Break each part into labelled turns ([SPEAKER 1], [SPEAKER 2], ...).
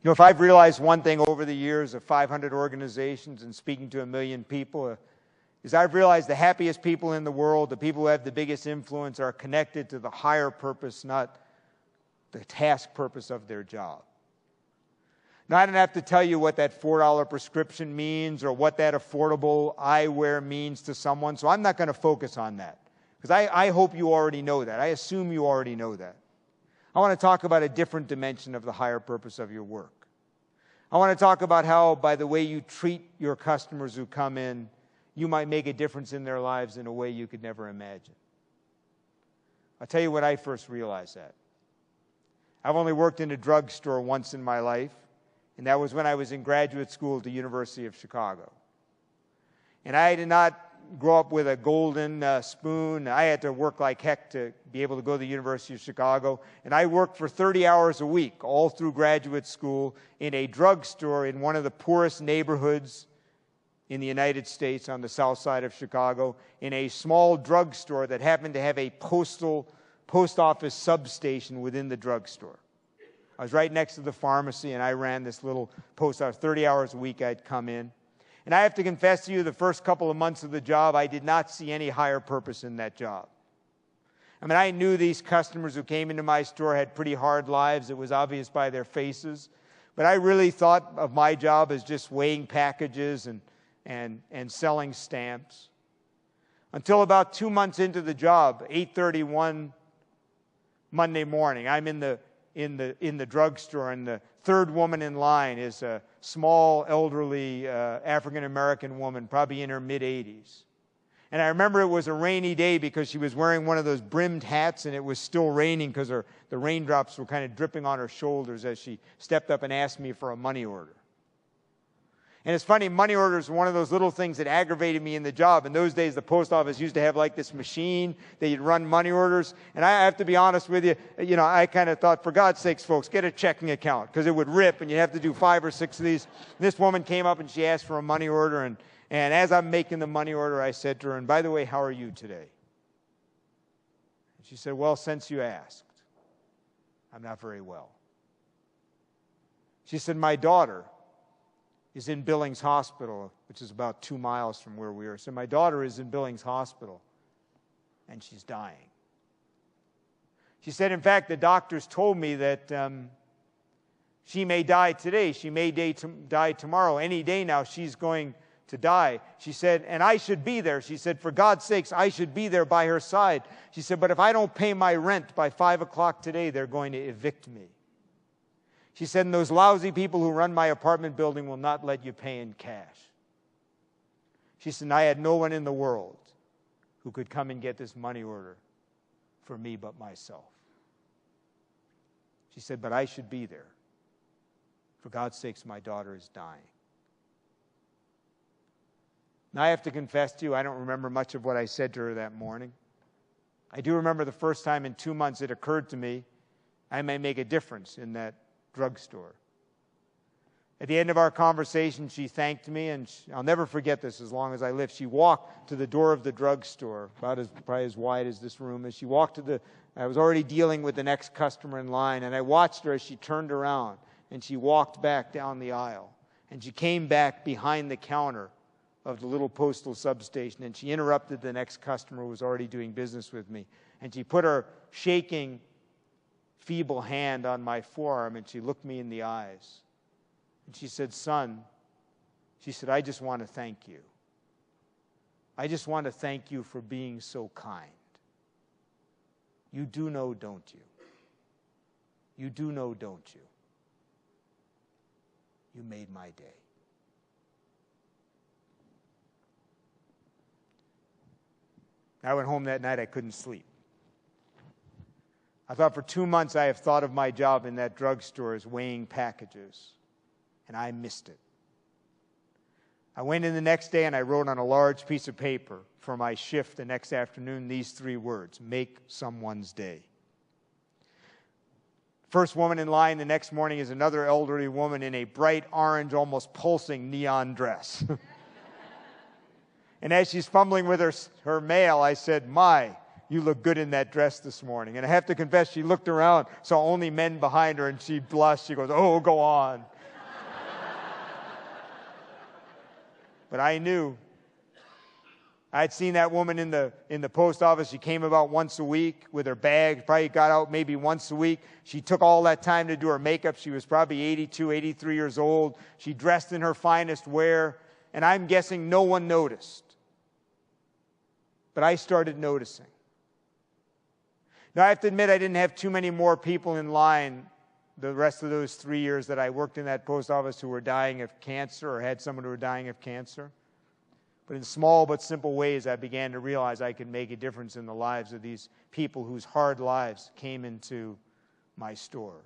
[SPEAKER 1] You know, if I've realized one thing over the years of 500 organizations and speaking to 1 million people, is I've realized the happiest people in the world, the people who have the biggest influence, are connected to the higher purpose, not the task purpose of their job. Now, I don't have to tell you what that $4 prescription means or what that affordable eyewear means to someone, so I'm not going to focus on that, because I hope you already know that. I assume you already know that. I want to talk about a different dimension of the higher purpose of your work. I want to talk about how, by the way you treat your customers who come in, you might make a difference in their lives in a way you could never imagine. I'll tell you when I first realized that. I've only worked in a drugstore once in my life, and that was when I was in graduate school at the University of Chicago. And I did not grow up with a golden spoon. I had to work like heck to be able to go to the University of Chicago. And I worked for 30 hours a week, all through graduate school, in a drugstore in one of the poorest neighborhoods in the United States on the south side of Chicago, in a small drugstore that happened to have a post office substation within the drugstore. I was right next to the pharmacy, and I ran this little post office. 30 hours a week I'd come in. And I have to confess to you, the first couple of months of the job, I did not see any higher purpose in that job. I mean, I knew these customers who came into my store had pretty hard lives. It was obvious by their faces. But I really thought of my job as just weighing packages and selling stamps. Until about 2 months into the job, 8:31 Monday morning, I'm in the drugstore, and the third woman in line is a small, elderly African-American woman, probably in her mid-80s. And I remember it was a rainy day because she was wearing one of those brimmed hats, and it was still raining because the raindrops were kind of dripping on her shoulders as she stepped up and asked me for a money order. And it's funny, money orders were one of those little things that aggravated me in the job. In those days, the post office used to have like this machine that you'd run money orders. And I have to be honest with you, I kind of thought, for God's sakes, folks, get a checking account, because it would rip and you'd have to do 5 or 6 of these. And this woman came up and she asked for a money order. And as I'm making the money order, I said to her, and by the way, how are you today? And she said, well, since you asked, I'm not very well. She said, my daughter is in Billings Hospital, which is about 2 miles from where we are. So my daughter is in Billings Hospital, and she's dying. She said, in fact, the doctors told me that she may die today. She may die tomorrow. Any day now, she's going to die. She said, and I should be there. She said, for God's sakes, I should be there by her side. She said, but if I don't pay my rent by 5 o'clock today, they're going to evict me. She said, and those lousy people who run my apartment building will not let you pay in cash. She said, and I had no one in the world who could come and get this money order for me but myself. She said, but I should be there. For God's sakes, my daughter is dying. Now, I have to confess to you, I don't remember much of what I said to her that morning. I do remember the first time in 2 months it occurred to me I may make a difference in that drugstore. At the end of our conversation, she thanked me, and I'll never forget this as long as I live. She walked to the door of the drugstore, probably as wide as this room is. She walked I was already dealing with the next customer in line, and I watched her as she turned around, and she walked back down the aisle, and she came back behind the counter of the little postal substation, and she interrupted the next customer who was already doing business with me, and she put her shaking, feeble hand on my forearm, and she looked me in the eyes. And she said, son, she said, I just want to thank you. I just want to thank you for being so kind. You do know, don't you? You do know, don't you? You made my day. I went home that night, I couldn't sleep. I thought for 2 months I have thought of my job in that drugstore as weighing packages, and I missed it. I went in the next day and I wrote on a large piece of paper for my shift the next afternoon these 3 words: make someone's day. First woman in line the next morning is another elderly woman in a bright orange, almost pulsing neon dress. And as she's fumbling with her mail, I said, my, you look good in that dress this morning. And I have to confess, she looked around, saw only men behind her, and she blushed. She goes, oh, go on. But I knew. I'd seen that woman in the post office. She came about once a week with her bag, probably got out maybe once a week. She took all that time to do her makeup. She was probably 82, 83 years old. She dressed in her finest wear, and I'm guessing no one noticed. But I started noticing. Now, I have to admit, I didn't have too many more people in line the rest of those 3 years that I worked in that post office who were dying of cancer or had someone who were dying of cancer. But in small but simple ways, I began to realize I could make a difference in the lives of these people whose hard lives came into my store.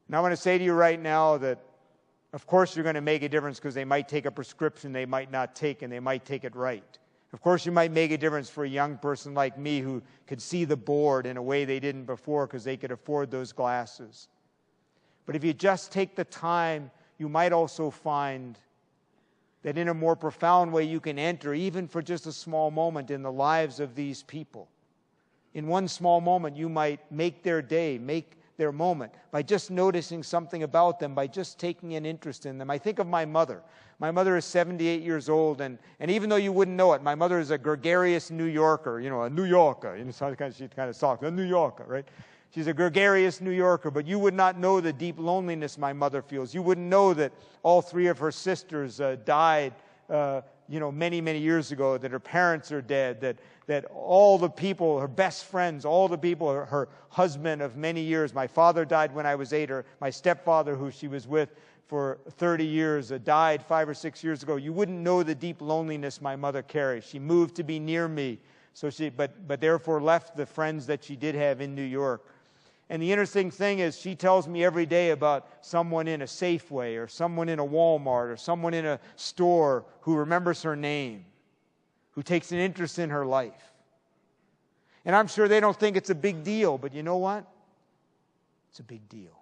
[SPEAKER 1] And I want to say to you right now that, of course, you're going to make a difference because they might take a prescription they might not take, and they might take it right. Of course, you might make a difference for a young person like me who could see the board in a way they didn't before because they could afford those glasses. But if you just take the time, you might also find that in a more profound way you can enter, even for just a small moment, in the lives of these people. In one small moment, you might make their day, make their moment, by just noticing something about them, by just taking an interest in them. I think of my mother. My mother is 78 years old, and even though you wouldn't know it, my mother is a gregarious New Yorker, a New Yorker. She kind of talks, a New Yorker, right? She's a gregarious New Yorker, but you would not know the deep loneliness my mother feels. You wouldn't know that all three of her sisters died, many, many years ago, that her parents are dead, that all the people, her best friends, all the people, her husband of many years, my father died when I was 8, or my stepfather, who she was with for 30 years, died 5 or 6 years ago. You wouldn't know the deep loneliness my mother carries. She moved to be near me, but therefore left the friends that she did have in New York. And the interesting thing is, she tells me every day about someone in a Safeway or someone in a Walmart or someone in a store who remembers her name, who takes an interest in her life. And I'm sure they don't think it's a big deal, but you know what? It's a big deal.